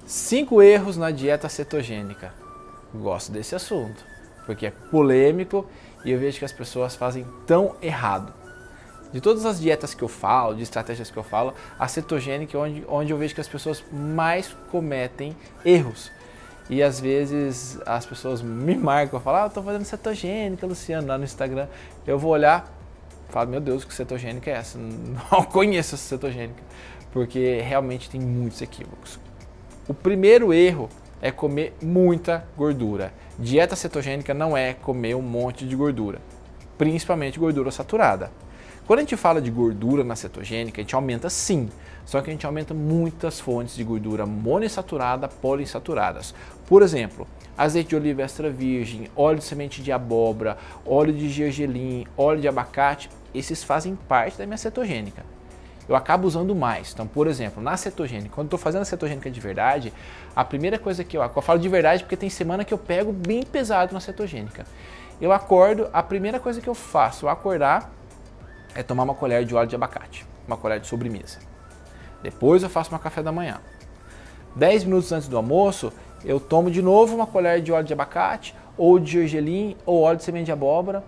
5 erros na dieta cetogênica. Gosto desse assunto, porque é polêmico e eu vejo que as pessoas fazem tão errado. De todas as dietas que eu falo, de estratégias que eu falo, a cetogênica é onde eu vejo que as pessoas mais cometem erros. E às vezes as pessoas me marcam e falam, eu estou fazendo cetogênica, Luciano, lá no Instagram. Eu vou olhar e falo, meu Deus, que cetogênica é essa? Não conheço essa cetogênica, porque realmente tem muitos equívocos. O primeiro erro é comer muita gordura. Dieta cetogênica não é comer um monte de gordura, principalmente gordura saturada. Quando a gente fala de gordura na cetogênica, a gente aumenta sim, só que a gente aumenta muitas fontes de gordura monoinsaturada, poliinsaturadas. Por exemplo, azeite de oliva extra virgem, óleo de semente de abóbora, óleo de gergelim, óleo de abacate, esses fazem parte da minha cetogênica. Eu acabo usando mais. Então, por exemplo, na cetogênica, quando eu estou fazendo a cetogênica de verdade, a primeira coisa que eu falo de verdade porque tem semana que eu pego bem pesado na cetogênica. Eu acordo, a primeira coisa que eu faço ao acordar é tomar uma colher de óleo de abacate, uma colher de sobremesa. Depois eu faço meu café da manhã. 10 minutos antes do almoço, eu tomo de novo uma colher de óleo de abacate, ou de gergelim, ou óleo de semente de abóbora.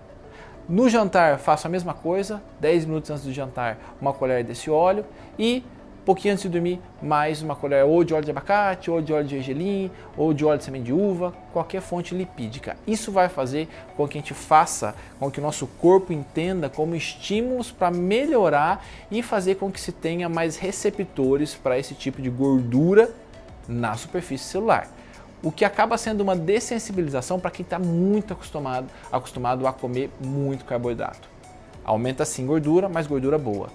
No jantar, faço a mesma coisa, 10 minutos antes do jantar, uma colher desse óleo e pouquinho antes de dormir, mais uma colher ou de óleo de abacate, ou de óleo de gergelim, ou de óleo de semente de uva, qualquer fonte lipídica. Isso vai fazer com que a gente faça, com que o nosso corpo entenda como estímulos para melhorar e fazer com que se tenha mais receptores para esse tipo de gordura na superfície celular. O que acaba sendo uma dessensibilização para quem está muito acostumado a comer muito carboidrato. Aumenta sim gordura, mas gordura boa.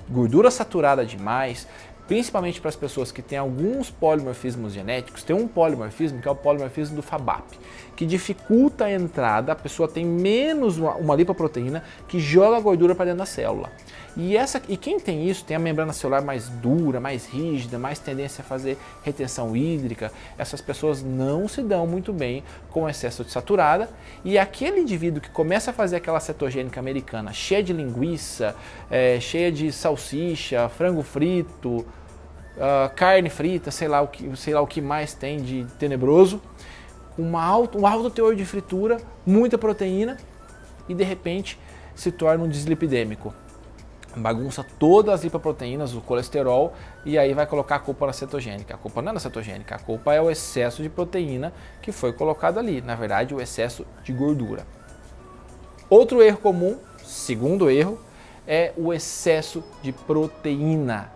Gordura saturada demais, principalmente para as pessoas que têm alguns polimorfismos genéticos, tem um polimorfismo que é o polimorfismo do FABAP, que dificulta a entrada, a pessoa tem menos uma lipoproteína que joga a gordura para dentro da célula. E quem tem isso tem a membrana celular mais dura, mais rígida, mais tendência a fazer retenção hídrica. Essas pessoas não se dão muito bem com excesso de saturada. E aquele indivíduo que começa a fazer aquela cetogênica americana cheia de linguiça, cheia de salsicha, frango frito, carne frita, sei lá o que mais tem de tenebroso, com um alto teor de fritura, muita proteína e de repente se torna um dislipidêmico. Bagunça todas as lipoproteínas, o colesterol e aí vai colocar a culpa na cetogênica. A culpa não é na cetogênica, a culpa é o excesso de proteína que foi colocado ali, na verdade o excesso de gordura. Outro erro comum, segundo erro, é o excesso de proteína.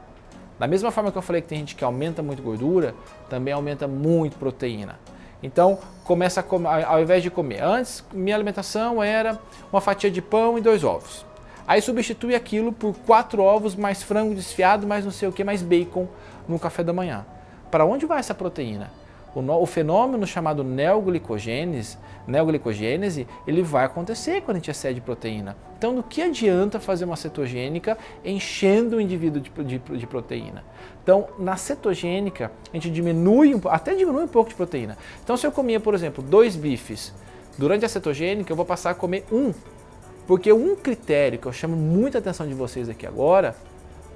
Da mesma forma que eu falei que tem gente que aumenta muito gordura, também aumenta muito proteína. Então, começa a comer, ao invés de comer, antes minha alimentação era uma fatia de pão e 2 ovos. Aí substitui aquilo por 4 ovos, mais frango desfiado, mais não sei o que, mais bacon no café da manhã. Para onde vai essa proteína? O fenômeno chamado neoglicogênese, ele vai acontecer quando a gente excede proteína. Então, do que adianta fazer uma cetogênica enchendo o indivíduo de proteína? Então, na cetogênica, a gente diminui um pouco de proteína. Então, se eu comia, por exemplo, 2 bifes, durante a cetogênica eu vou passar a comer 1. Porque um critério que eu chamo muita atenção de vocês aqui agora,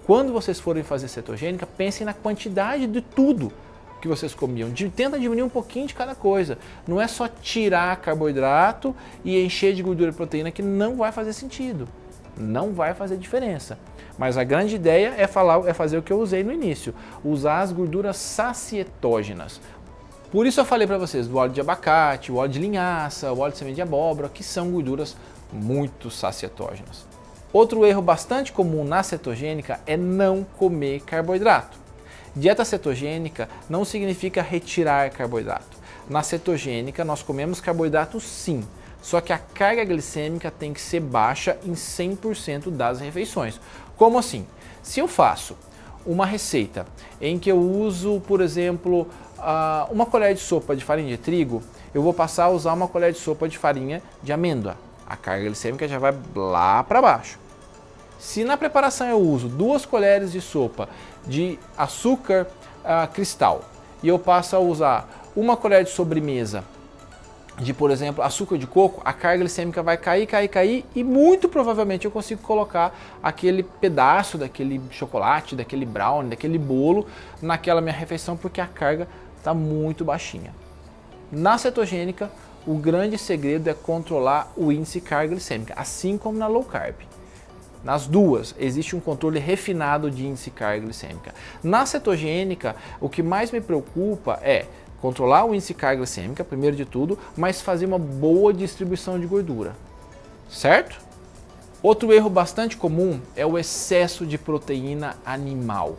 quando vocês forem fazer cetogênica, pensem na quantidade de tudo que vocês comiam. Tenta diminuir um pouquinho de cada coisa. Não é só tirar carboidrato e encher de gordura e proteína que não vai fazer sentido. Não vai fazer diferença. Mas a grande ideia é fazer o que eu usei no início. Usar as gorduras sacietógenas. Por isso eu falei para vocês do óleo de abacate, o óleo de linhaça, o óleo de semente de abóbora, que são gorduras muito sacietógenas. Outro erro bastante comum na cetogênica é não comer carboidrato. Dieta cetogênica não significa retirar carboidrato. Na cetogênica nós comemos carboidrato sim, só que a carga glicêmica tem que ser baixa em 100% das refeições. Como assim? Se eu faço uma receita em que eu uso, por exemplo, uma colher de sopa de farinha de trigo, eu vou passar a usar uma colher de sopa de farinha de amêndoa. A carga glicêmica já vai lá para baixo. Se na preparação eu uso 2 colheres de sopa de açúcar cristal e eu passo a usar uma colher de sobremesa de, por exemplo, açúcar de coco, a carga glicêmica vai cair e muito provavelmente eu consigo colocar aquele pedaço daquele chocolate, daquele brownie, daquele bolo naquela minha refeição porque a carga está muito baixinha. Na cetogênica, o grande segredo é controlar o índice de carga glicêmica, assim como na low carb. Nas duas, existe um controle refinado de índice de carga glicêmica. Na cetogênica, o que mais me preocupa é controlar o índice de carga glicêmica, primeiro de tudo, mas fazer uma boa distribuição de gordura, certo? Outro erro bastante comum é o excesso de proteína animal.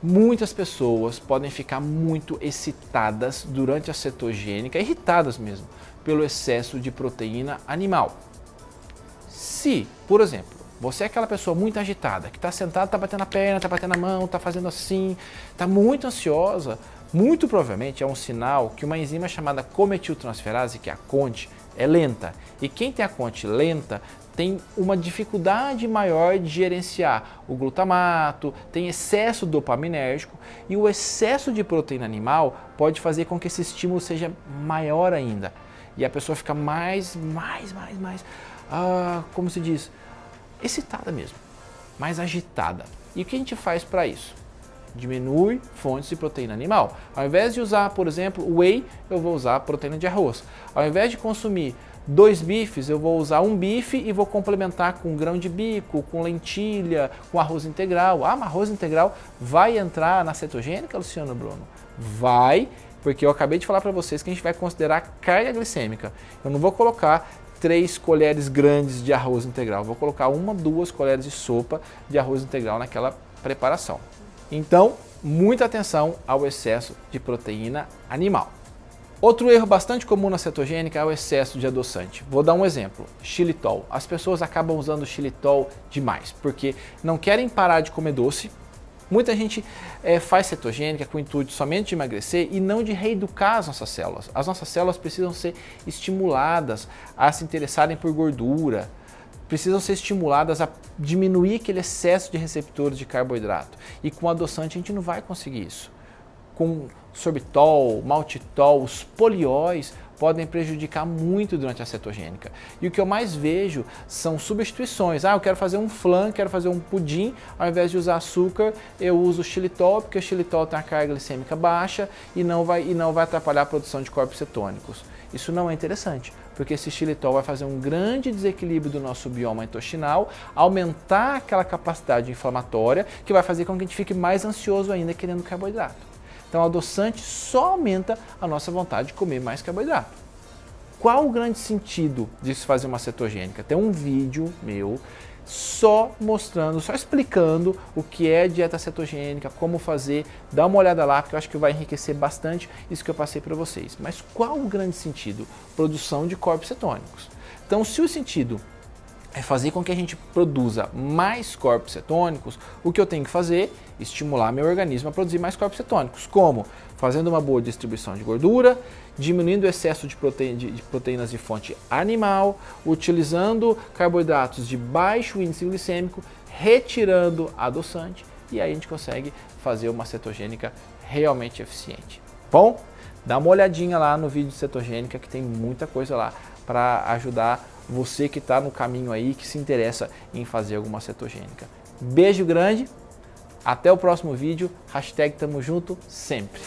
Muitas pessoas podem ficar muito excitadas durante a cetogênica, irritadas mesmo, pelo excesso de proteína animal. Se, por exemplo, você é aquela pessoa muito agitada, que está sentada, está batendo a perna, está batendo a mão, está fazendo assim, está muito ansiosa, muito provavelmente é um sinal que uma enzima chamada cometiltransferase, que é a CONT, é lenta. E quem tem a CONT lenta tem uma dificuldade maior de gerenciar o glutamato, tem excesso dopaminérgico e o excesso de proteína animal pode fazer com que esse estímulo seja maior ainda. E a pessoa fica como se diz, excitada mesmo, mais agitada. E o que a gente faz para isso? Diminui fontes de proteína animal. Ao invés de usar, por exemplo, whey, eu vou usar proteína de arroz. Ao invés de consumir 2 bifes, eu vou usar um bife e vou complementar com grão de bico, com lentilha, com arroz integral. Ah, mas arroz integral vai entrar na cetogênica, Luciano Bruno? Vai, porque eu acabei de falar para vocês que a gente vai considerar carga glicêmica. Eu não vou colocar 3 colheres grandes de arroz integral, vou colocar 1, 2 colheres de sopa de arroz integral naquela preparação. Então, muita atenção ao excesso de proteína animal. Outro erro bastante comum na cetogênica é o excesso de adoçante. Vou dar um exemplo, xilitol. As pessoas acabam usando xilitol demais, porque não querem parar de comer doce. Muita gente faz cetogênica com o intuito somente de emagrecer e não de reeducar as nossas células. As nossas células precisam ser estimuladas a se interessarem por gordura, precisam ser estimuladas a diminuir aquele excesso de receptores de carboidrato. E com adoçante a gente não vai conseguir isso. Com sorbitol, maltitol, os polióis podem prejudicar muito durante a cetogênica. E o que eu mais vejo são substituições. Ah, eu quero fazer um flan, quero fazer um pudim, ao invés de usar açúcar, eu uso xilitol, porque o xilitol tem a carga glicêmica baixa e não vai atrapalhar a produção de corpos cetônicos. Isso não é interessante, porque esse xilitol vai fazer um grande desequilíbrio do nosso bioma intestinal, aumentar aquela capacidade inflamatória, que vai fazer com que a gente fique mais ansioso ainda querendo carboidrato. Então, o adoçante só aumenta a nossa vontade de comer mais carboidrato. Qual o grande sentido de se fazer uma cetogênica? Tem um vídeo meu só mostrando, só explicando o que é dieta cetogênica, como fazer. Dá uma olhada lá, porque eu acho que vai enriquecer bastante isso que eu passei para vocês. Mas qual o grande sentido? Produção de corpos cetônicos. Então, se o sentido é fazer com que a gente produza mais corpos cetônicos, o que eu tenho que fazer? Estimular meu organismo a produzir mais corpos cetônicos. Como? Fazendo uma boa distribuição de gordura, diminuindo o excesso de proteínas de fonte animal, utilizando carboidratos de baixo índice glicêmico, retirando adoçante, e aí a gente consegue fazer uma cetogênica realmente eficiente. Bom, dá uma olhadinha lá no vídeo de cetogênica, que tem muita coisa lá para ajudar você que está no caminho aí, que se interessa em fazer alguma cetogênica. Beijo grande, até o próximo vídeo, #tamo junto sempre.